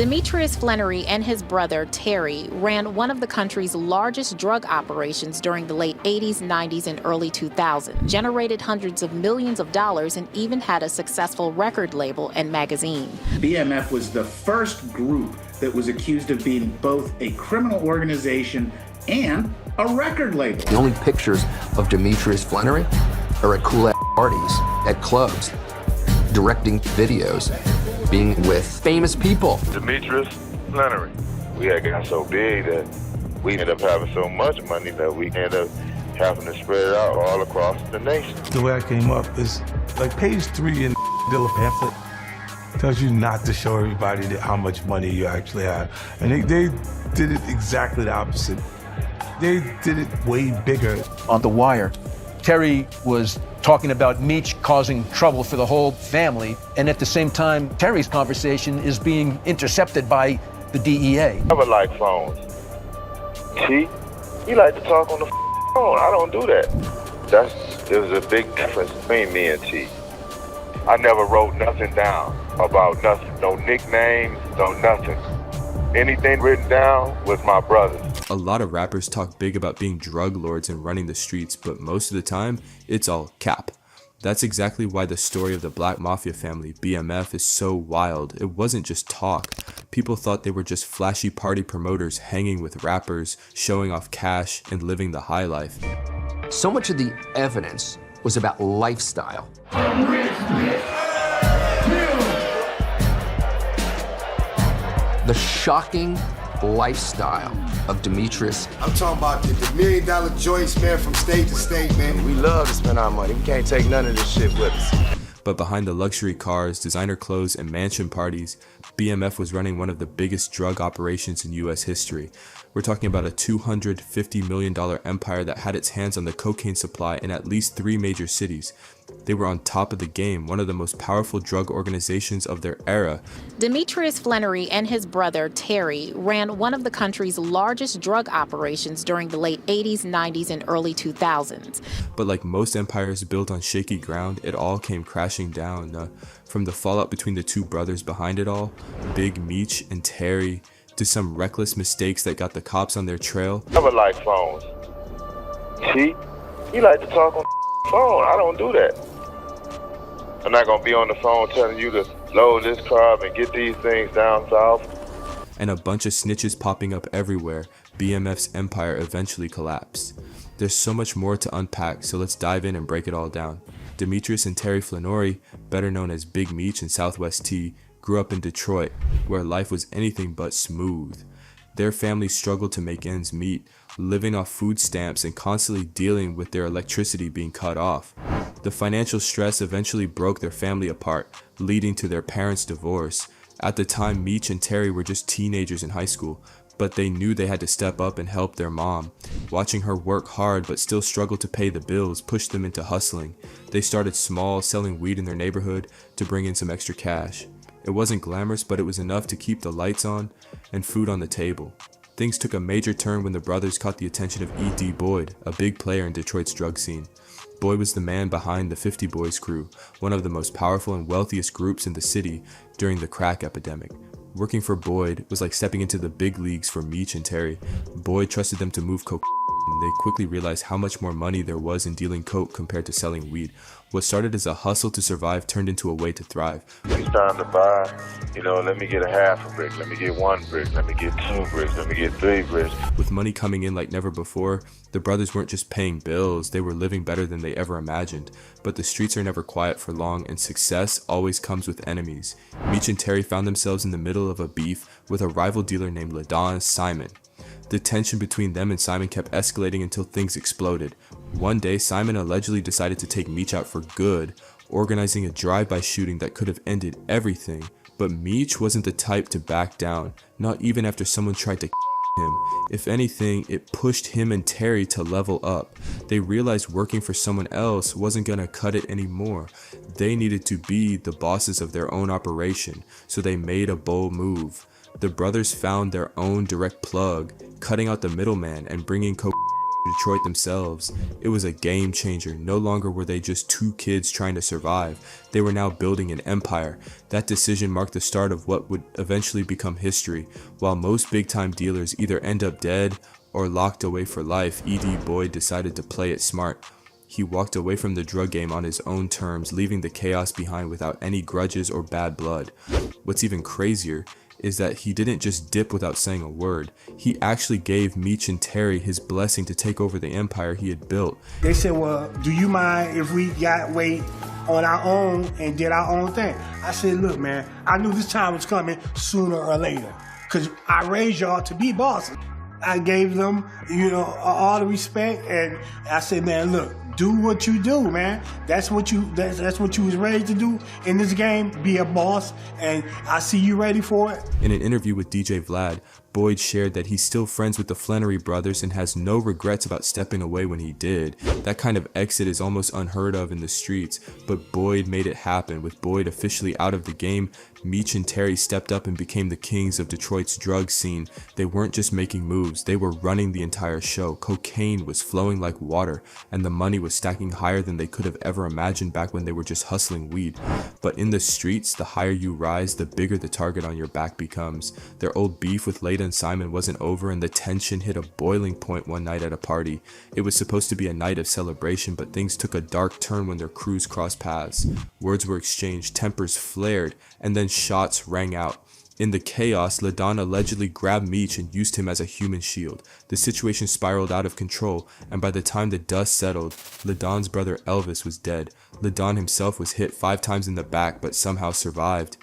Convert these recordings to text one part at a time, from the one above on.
Demetrius Flannery and his brother, Terry, ran one of the country's largest drug operations during the late 80s, 90s, and early 2000s, generated hundreds of millions of dollars, and even had a successful record label and magazine. BMF was the first group that was accused of being both a criminal organization and a record label. The only pictures of Demetrius Flannery are at cool-ass parties, at clubs, directing videos, being with famous people. Demetrius Flannery. We had got so big that we ended up having so much money that we ended up having to spread it out all across the nation. The way I came up is like page 3 in the pamphlet tells you not to show everybody how much money you actually have. And they did it exactly the opposite. They did it way bigger. On The Wire, Terry was talking about Meech causing trouble for the whole family, and at the same time, Terry's conversation is being intercepted by the DEA. I never like phones. T, he like to talk on the phone. I don't do that. There was a big difference between me and T. I never wrote nothing down about nothing. No nicknames, no nothing. Anything written down was my brother's. A lot of rappers talk big about being drug lords and running the streets, but most of the time, it's all cap. That's exactly why the story of the Black Mafia Family, BMF, is so wild. It wasn't just talk. People thought they were just flashy party promoters hanging with rappers, showing off cash, and living the high life. So much of the evidence was about lifestyle. The shocking lifestyle of Demetrius. I'm talking about the $1 million joints, man, from state to state, man. We love to spend our money. We can't take none of this shit with us. But behind the luxury cars, designer clothes, and mansion parties, BMF was running one of the biggest drug operations in US history. We're talking about a $250 million empire that had its hands on the cocaine supply in at least 3 major cities. They were on top of the game, one of the most powerful drug organizations of their era. Demetrius Flannery and his brother, Terry, ran one of the country's largest drug operations during the late 80s, 90s, and early 2000s. But like most empires built on shaky ground, it all came crashing down. From the fallout between the 2 brothers behind it all, Big Meech and Terry, to some reckless mistakes that got the cops on their trail. I never like phones. T, he like to talk on the phone. I don't do that. I'm not gonna be on the phone telling you to load this car up and get these things down south. And a bunch of snitches popping up everywhere, BMF's empire eventually collapsed. There's so much more to unpack, so let's dive in and break it all down. Demetrius and Terry Flannery, better known as Big Meech and Southwest T, grew up in Detroit, where life was anything but smooth. Their family struggled to make ends meet, living off food stamps and constantly dealing with their electricity being cut off. The financial stress eventually broke their family apart, leading to their parents' divorce. At the time, Meech and Terry were just teenagers in high school, but they knew they had to step up and help their mom. Watching her work hard but still struggle to pay the bills pushed them into hustling. They started small, selling weed in their neighborhood to bring in some extra cash. It wasn't glamorous, but it was enough to keep the lights on and food on the table. Things took a major turn when the brothers caught the attention of E.D. Boyd, a big player in Detroit's drug scene. Boyd was the man behind the 50 Boys crew, one of the most powerful and wealthiest groups in the city during the crack epidemic. Working for Boyd was like stepping into the big leagues for Meech and Terry. Boyd trusted them to move coke, and they quickly realized how much more money there was in dealing coke compared to selling weed. What started as a hustle to survive turned into a way to thrive. It's time to buy, let me get a half a brick, let me get 1 brick, let me get 2 bricks, let me get 3 bricks. With money coming in like never before, the brothers weren't just paying bills, they were living better than they ever imagined. But the streets are never quiet for long, and success always comes with enemies. Meech and Terry found themselves in the middle of a beef with a rival dealer named LaDon Simon. The tension between them and Simon kept escalating until things exploded. One day, Simon allegedly decided to take Meech out for good, organizing a drive-by shooting that could have ended everything. But Meech wasn't the type to back down, not even after someone tried to him. If anything, it pushed him and Terry to level up. They realized working for someone else wasn't gonna cut it anymore. They needed to be the bosses of their own operation, so they made a bold move. The brothers found their own direct plug, cutting out the middleman and bringing coke Detroit themselves. It was a game changer. No longer were they just two kids trying to survive. They were now building an empire. That decision marked the start of what would eventually become history. While most big-time dealers either end up dead or locked away for life, E.D. Boyd decided to play it smart. He walked away from the drug game on his own terms, leaving the chaos behind without any grudges or bad blood. What's even crazier is that he didn't just dip without saying a word. He actually gave Meech and Terry his blessing to take over the empire he had built. They said, well, do you mind if we got weight on our own and did our own thing? I said, look, man, I knew this time was coming sooner or later because I raised y'all to be bosses. I gave them, all the respect, and I said, man, look, do what you do, man. That's what you was raised to do in this game, be a boss, and I see you ready for it. In an interview with DJ Vlad, Boyd shared that he's still friends with the Flannery brothers and has no regrets about stepping away when he did. That kind of exit is almost unheard of in the streets, but Boyd made it happen. With Boyd officially out of the game, Meech and Terry stepped up and became the kings of Detroit's drug scene. They weren't just making moves, they were running the entire show. Cocaine was flowing like water, and the money was stacking higher than they could have ever imagined back when they were just hustling weed. But in the streets, the higher you rise, the bigger the target on your back becomes. Their old beef with Leda and Simon wasn't over, and the tension hit a boiling point one night at a party. It was supposed to be a night of celebration, but things took a dark turn when their crews crossed paths. Words were exchanged, tempers flared, and then shots rang out. In the chaos, LaDon allegedly grabbed Meech and used him as a human shield. The situation spiraled out of control, and by the time the dust settled, LaDon's brother Elvis was dead. LaDon himself was hit 5 times in the back, but somehow survived.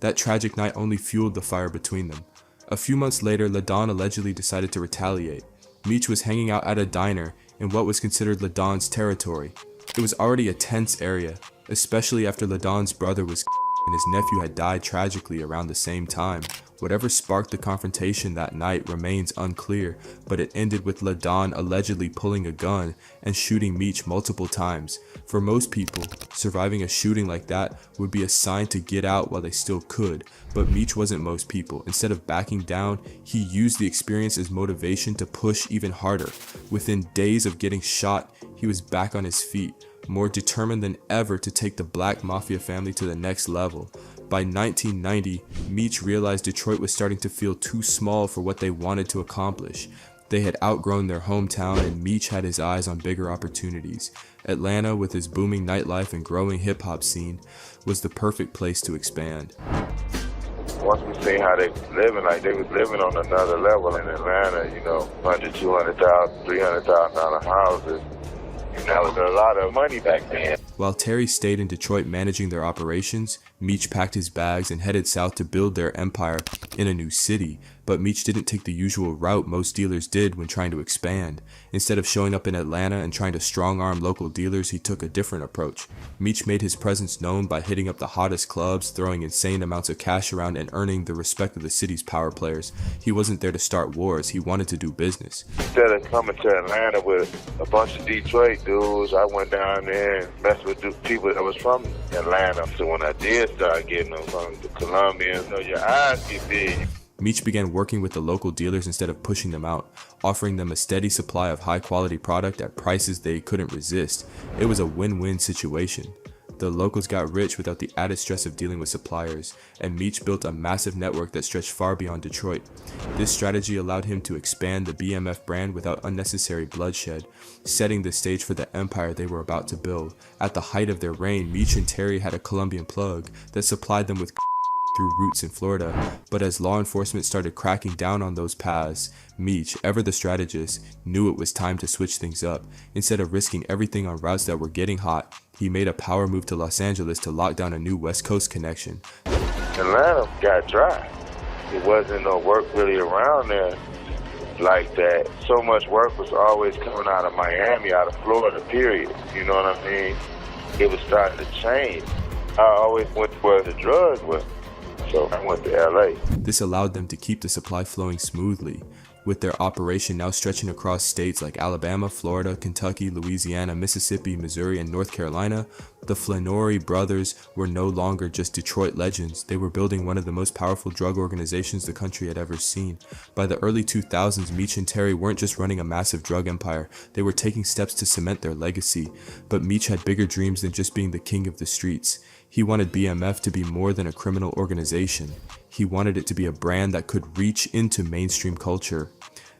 That tragic night only fueled the fire between them. A few months later, LaDon allegedly decided to retaliate. Meech was hanging out at a diner in what was considered LaDon's territory. It was already a tense area, especially after LaDon's brother was and his nephew had died tragically around the same time. Whatever sparked the confrontation that night remains unclear, but it ended with LaDon allegedly pulling a gun and shooting Meech multiple times. For most people, surviving a shooting like that would be a sign to get out while they still could, but Meech wasn't most people. Instead of backing down, he used the experience as motivation to push even harder. Within days of getting shot, he was back on his feet, more determined than ever to take the Black Mafia family to the next level. By 1990, Meech realized Detroit was starting to feel too small for what they wanted to accomplish. They had outgrown their hometown, and Meech had his eyes on bigger opportunities. Atlanta, with its booming nightlife and growing hip-hop scene, was the perfect place to expand. Once we seen how they was living, like they was living on another level in Atlanta, $100,000, $200,000, $300,000 houses. That was a lot of money back then. While Terry stayed in Detroit managing their operations, Meech packed his bags and headed south to build their empire in a new city. But Meech didn't take the usual route most dealers did when trying to expand. Instead of showing up in Atlanta and trying to strong-arm local dealers, he took a different approach. Meech made his presence known by hitting up the hottest clubs, throwing insane amounts of cash around, and earning the respect of the city's power players. He wasn't there to start wars, he wanted to do business. Instead of coming to Atlanta with a bunch of Detroit dudes, I went down there and messed with people that was from Atlanta. So when I did start getting them from the Colombians, your eyes get big. Meech began working with the local dealers instead of pushing them out, offering them a steady supply of high-quality product at prices they couldn't resist. It was a win-win situation. The locals got rich without the added stress of dealing with suppliers, and Meech built a massive network that stretched far beyond Detroit. This strategy allowed him to expand the BMF brand without unnecessary bloodshed, setting the stage for the empire they were about to build. At the height of their reign, Meech and Terry had a Colombian plug that supplied them with through routes in Florida, but as law enforcement started cracking down on those paths, Meech, ever the strategist, knew it was time to switch things up. Instead of risking everything on routes that were getting hot, he made a power move to Los Angeles to lock down a new West Coast connection. Atlanta got dry. There wasn't no work really around there like that. So much work was always coming out of Miami, out of Florida, period. You know what I mean? It was starting to change. I always went where the drugs were. So I went to LA. This allowed them to keep the supply flowing smoothly. With their operation now stretching across states like Alabama, Florida, Kentucky, Louisiana, Mississippi, Missouri, and North Carolina, the Flannery brothers were no longer just Detroit legends. They were building one of the most powerful drug organizations the country had ever seen. By the early 2000s, Meech and Terry weren't just running a massive drug empire, they were taking steps to cement their legacy. But Meech had bigger dreams than just being the king of the streets. He wanted BMF to be more than a criminal organization. He wanted it to be a brand that could reach into mainstream culture.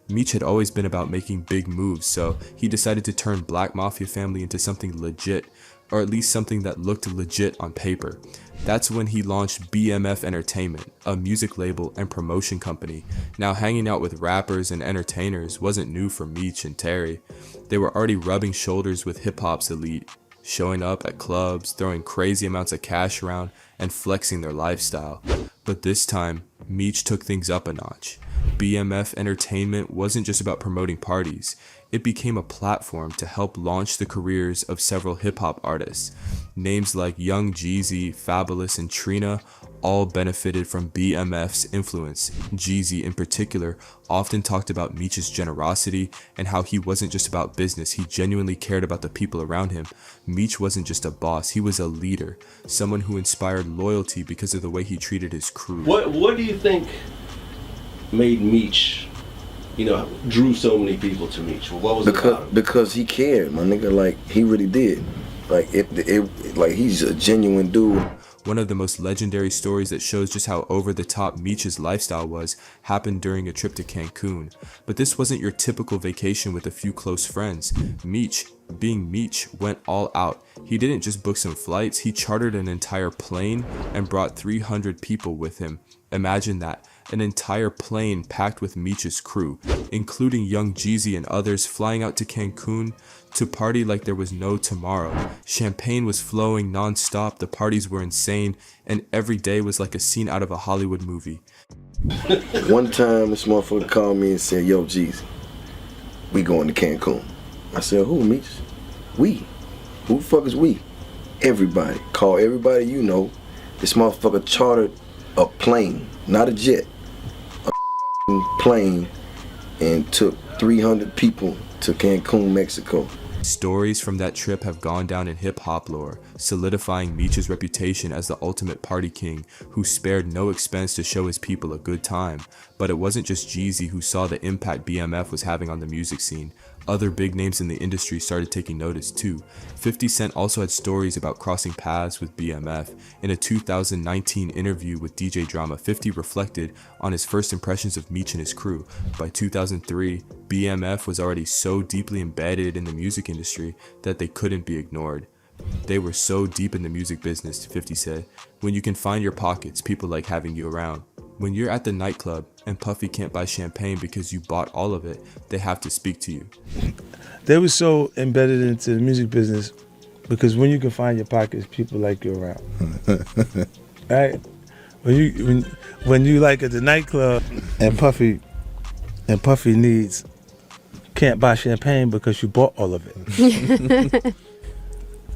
Meech had always been about making big moves, so he decided to turn Black Mafia Family into something legit, or at least something that looked legit on paper. That's when he launched BMF Entertainment, a music label and promotion company. Now, hanging out with rappers and entertainers wasn't new for Meech and Terry. They were already rubbing shoulders with hip-hop's elite, showing up at clubs, throwing crazy amounts of cash around, and flexing their lifestyle. But this time, Meech took things up a notch. BMF Entertainment wasn't just about promoting parties. It became a platform to help launch the careers of several hip-hop artists. Names like Young Jeezy, Fabulous, and Trina all benefited from BMF's influence. Jeezy, in particular, often talked about Meech's generosity and how he wasn't just about business, he genuinely cared about the people around him. Meech wasn't just a boss, he was a leader, someone who inspired loyalty because of the way he treated his crew. What do you think made Meech, drew so many people to Meech? What was it? Because he cared, my nigga. Like, he really did. Like, like, he's a genuine dude. One of the most legendary stories that shows just how over-the-top Meech's lifestyle was happened during a trip to Cancun. But this wasn't your typical vacation with a few close friends. Meech, being Meech, went all out. He didn't just book some flights, he chartered an entire plane and brought 300 people with him. Imagine that. An entire plane packed with Meech's crew, including Young Jeezy and others, flying out to Cancun to party like there was no tomorrow. Champagne was flowing non-stop, the parties were insane, and every day was like a scene out of a Hollywood movie. One time, this motherfucker called me and said, "Yo, Jeezy, we going to Cancun." I said, "Who, Meech?" "We." "Who the fuck is we?" "Everybody. Call everybody you know." This motherfucker chartered a plane, not a jet, a plane, and took 300 people to Cancun, Mexico. Stories from that trip have gone down in hip-hop lore, solidifying Meech's reputation as the ultimate party king who spared no expense to show his people a good time. But it wasn't just Jeezy who saw the impact BMF was having on the music scene. Other big names in the industry started taking notice too. 50 Cent also had stories about crossing paths with BMF. In a 2019 interview with DJ Drama, 50 reflected on his first impressions of Meech and his crew. By 2003, BMF was already so deeply embedded in the music industry that they couldn't be ignored. They were so deep in the music business, 50 said. When you can find your pockets, people like having you around. When you're at the nightclub and Puffy can't buy champagne because you bought all of it, they have to speak to you. They were so embedded into the music business because when you can find your pockets, people like you around. Right? When you like at the nightclub and Puffy can't buy champagne because you bought all of it.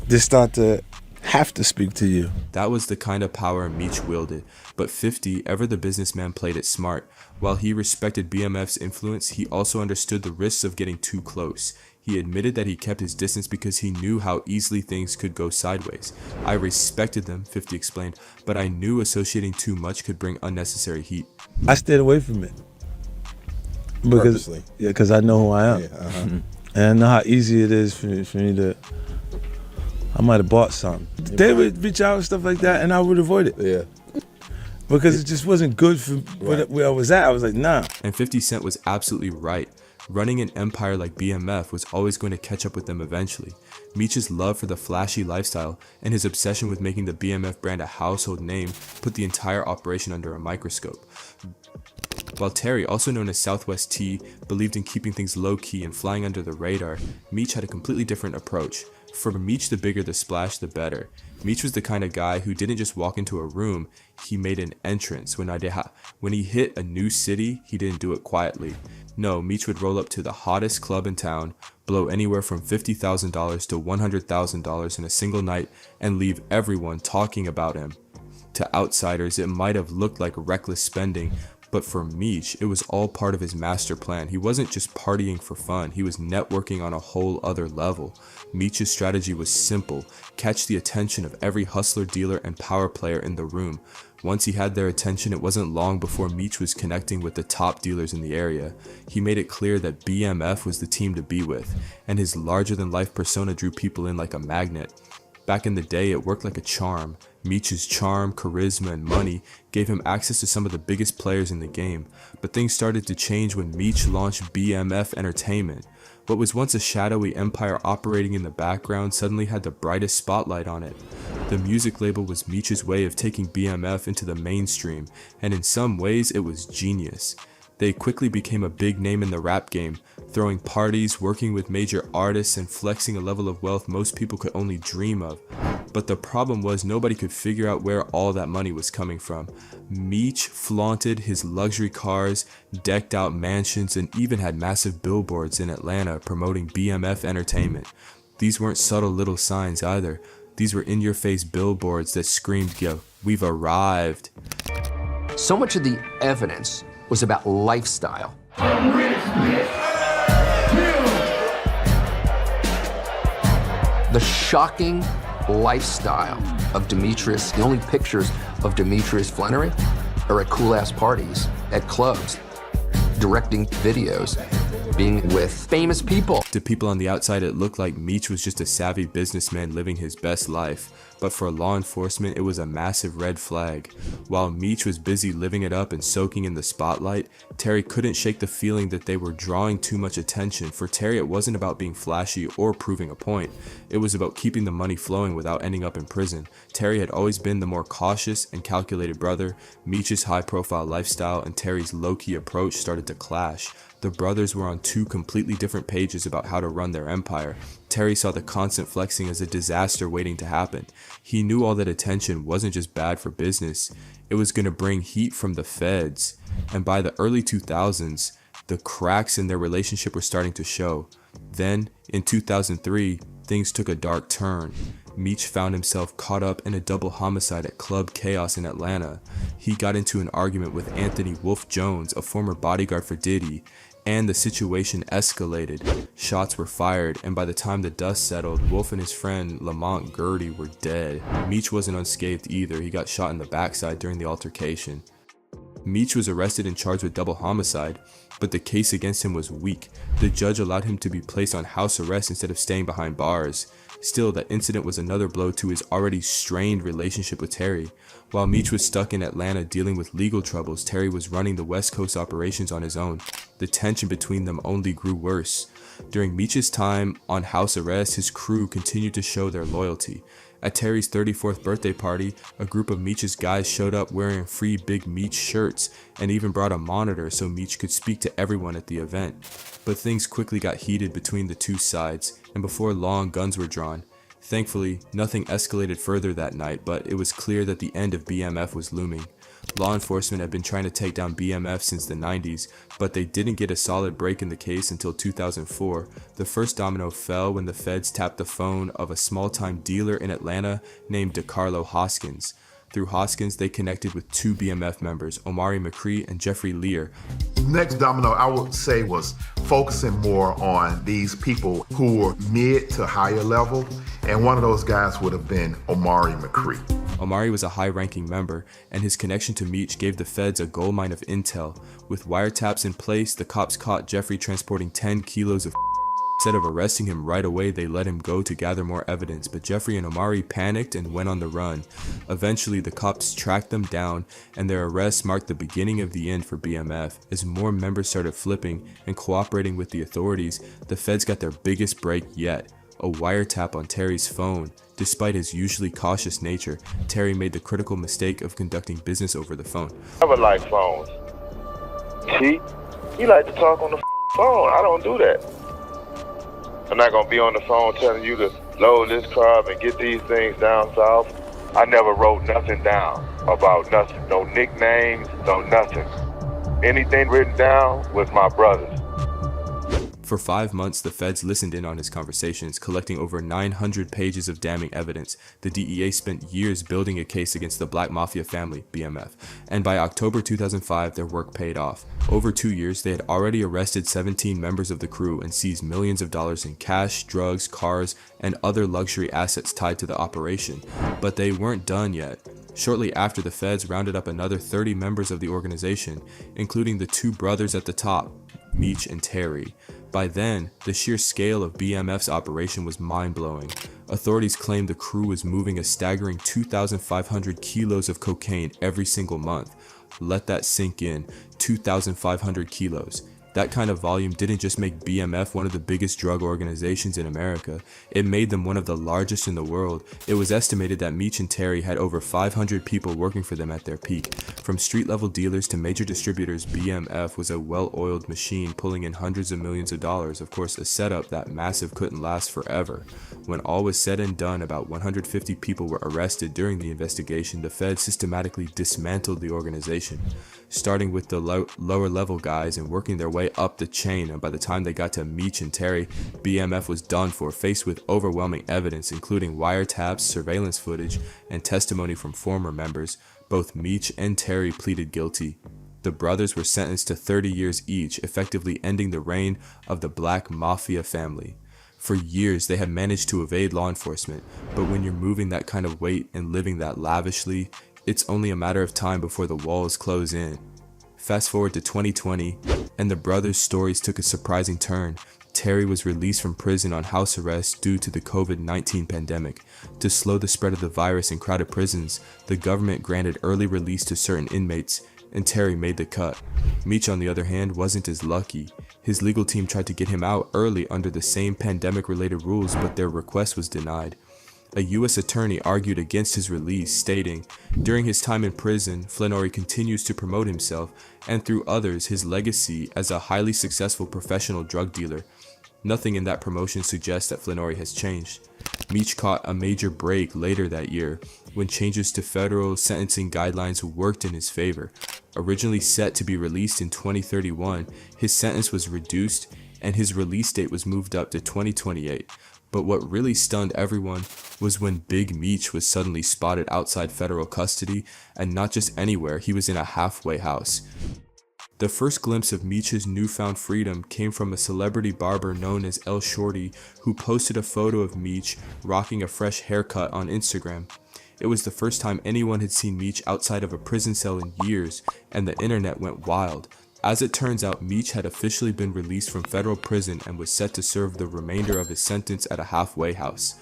They start to have to speak to you. That was the kind of power Meech wielded, but 50, ever the businessman, played it smart. While he respected BMF's influence, he also understood the risks of getting too close. He admitted that he kept his distance because he knew how easily things could go sideways. "I respected them," 50 explained, "but I knew associating too much could bring unnecessary heat." I stayed away from it. Because I know who I am. Yeah, And I know how easy it is for me to... I might have bought something. They would reach out and stuff like that, and I would avoid it. Yeah. Because it just wasn't good for where I was at. I was like, nah. And 50 Cent was absolutely right. Running an empire like BMF was always going to catch up with them eventually. Meech's love for the flashy lifestyle and his obsession with making the BMF brand a household name put the entire operation under a microscope. While Terry, also known as Southwest T, believed in keeping things low-key and flying under the radar, Meech had a completely different approach. For Meech, the bigger the splash, the better. Meech was the kind of guy who didn't just walk into a room, he made an entrance. When he hit a new city, he didn't do it quietly. No, Meech would roll up to the hottest club in town, blow anywhere from $50,000 to $100,000 in a single night, and leave everyone talking about him. To outsiders, it might have looked like reckless spending, But for Meech, it was all part of his master plan. He wasn't just partying for fun, he was networking on a whole other level. Meech's strategy was simple: catch the attention of every hustler, dealer, and power player in the room. Once he had their attention, it wasn't long before Meech was connecting with the top dealers in the area. He made it clear that BMF was the team to be with, and his larger-than-life persona drew people in like a magnet. Back in the day, it worked like a charm. Meech's charm, charisma, and money gave him access to some of the biggest players in the game. But things started to change when Meech launched BMF Entertainment. What was once a shadowy empire operating in the background suddenly had the brightest spotlight on it. The music label was Meech's way of taking BMF into the mainstream, and in some ways it was genius. They quickly became a big name in the rap game, throwing parties, working with major artists, and flexing a level of wealth most people could only dream of. But the problem was nobody could figure out where all that money was coming from. Meech flaunted his luxury cars, decked out mansions, and even had massive billboards in Atlanta promoting BMF Entertainment. These weren't subtle little signs either. These were in-your-face billboards that screamed, "Yo, we've arrived." So much of the evidence was about lifestyle. The shocking lifestyle of Demetrius. The only pictures of Demetrius Flannery are at cool-ass parties, at clubs, directing videos, being with famous people. To people on the outside, it looked like Meech was just a savvy businessman living his best life. But for law enforcement, it was a massive red flag. While Meech was busy living it up and soaking in the spotlight, Terry couldn't shake the feeling that they were drawing too much attention. For Terry, it wasn't about being flashy or proving a point. It was about keeping the money flowing without ending up in prison. Terry had always been the more cautious and calculated brother. Meech's high-profile lifestyle and Terry's low-key approach started to clash. The brothers were on two completely different pages about how to run their empire. Terry saw the constant flexing as a disaster waiting to happen. He knew all that attention wasn't just bad for business, it was going to bring heat from the feds. And by the early 2000s, the cracks in their relationship were starting to show. Then, in 2003, things took a dark turn. Meech found himself caught up in a double homicide at Club Chaos in Atlanta. He got into an argument with Anthony Wolf Jones, a former bodyguard for Diddy, and the situation escalated. Shots were fired, and by the time the dust settled, Wolf and his friend Lamont Gertie were dead. Meech wasn't unscathed either. He got shot in the backside during the altercation. Meech was arrested and charged with double homicide, but the case against him was weak. The judge allowed him to be placed on house arrest instead of staying behind bars. Still, that incident was another blow to his already strained relationship with Terry. While Meech was stuck in Atlanta dealing with legal troubles, Terry was running the West Coast operations on his own. The tension between them only grew worse. During Meech's time on house arrest, his crew continued to show their loyalty. At Terry's 34th birthday party, a group of Meech's guys showed up wearing free Big Meech shirts and even brought a monitor so Meech could speak to everyone at the event. But things quickly got heated between the two sides, and before long, guns were drawn. Thankfully, nothing escalated further that night, but it was clear that the end of BMF was looming. Law enforcement had been trying to take down BMF since the 90s, but they didn't get a solid break in the case until 2004. The first domino fell when the feds tapped the phone of a small-time dealer in Atlanta named DeCarlo Hoskins. Through Hoskins, they connected with two BMF members, Omari McCree and Jeffrey Lear. Next domino, I would say, was focusing more on these people who were mid to higher level, and one of those guys would have been Omari McCree. Omari was a high-ranking member, and his connection to Meech gave the feds a goldmine of intel. With wiretaps in place, the cops caught Jeffrey transporting 10 kilos of Instead of arresting him right away, they let him go to gather more evidence, but Jeffrey and Omari panicked and went on the run. Eventually, the cops tracked them down, and their arrest marked the beginning of the end for BMF. As more members started flipping and cooperating with the authorities, the feds got their biggest break yet, a wiretap on Terry's phone. Despite his usually cautious nature, Terry made the critical mistake of conducting business over the phone. I never like phones. See? You like to talk on the phone. I don't do that. I'm not going to be on the phone telling you to load this car up and get these things down south. I never wrote nothing down about nothing. No nicknames, no nothing. Anything written down was my brother's. For 5 months, the feds listened in on his conversations, collecting over 900 pages of damning evidence. The DEA spent years building a case against the Black Mafia Family, BMF, and by October 2005, their work paid off. Over 2 years, they had already arrested 17 members of the crew and seized millions of dollars in cash, drugs, cars, and other luxury assets tied to the operation. But they weren't done yet. Shortly after, the feds rounded up another 30 members of the organization, including the two brothers at the top, Meech and Terry. By then, the sheer scale of BMF's operation was mind-blowing. Authorities claimed the crew was moving a staggering 2,500 kilos of cocaine every single month. Let that sink in, 2,500 kilos. That kind of volume didn't just make BMF one of the biggest drug organizations in America, it made them one of the largest in the world. It was estimated that Meech and Terry had over 500 people working for them at their peak. From street-level dealers to major distributors, BMF was a well-oiled machine pulling in hundreds of millions of dollars, of course a setup that massive couldn't last forever. When all was said and done, about 150 people were arrested during the investigation. The feds systematically dismantled the organization, starting with the lower level guys and working their way up the chain, and by the time they got to Meech and Terry, BMF was done for, faced with overwhelming evidence including wiretaps, surveillance footage, and testimony from former members. Both Meech and Terry pleaded guilty. The brothers were sentenced to 30 years each, effectively ending the reign of the Black Mafia Family. For years, they had managed to evade law enforcement, but when you're moving that kind of weight and living that lavishly, it's only a matter of time before the walls close in. Fast forward to 2020, and the brothers' stories took a surprising turn. Terry was released from prison on house arrest due to the COVID-19 pandemic. To slow the spread of the virus in crowded prisons, the government granted early release to certain inmates, and Terry made the cut. Meech, on the other hand, wasn't as lucky. His legal team tried to get him out early under the same pandemic-related rules, but their request was denied. A U.S. attorney argued against his release, stating, "During his time in prison, Flenory continues to promote himself, and through others, his legacy as a highly successful professional drug dealer. Nothing in that promotion suggests that Flenory has changed." Meech caught a major break later that year, when changes to federal sentencing guidelines worked in his favor. Originally set to be released in 2031, his sentence was reduced, and his release date was moved up to 2028. But what really stunned everyone was when Big Meech was suddenly spotted outside federal custody, and not just anywhere, he was in a halfway house. The first glimpse of Meech's newfound freedom came from a celebrity barber known as El Shorty, who posted a photo of Meech rocking a fresh haircut on Instagram. It was the first time anyone had seen Meech outside of a prison cell in years, and the internet went wild. As it turns out, Meech had officially been released from federal prison and was set to serve the remainder of his sentence at a halfway house.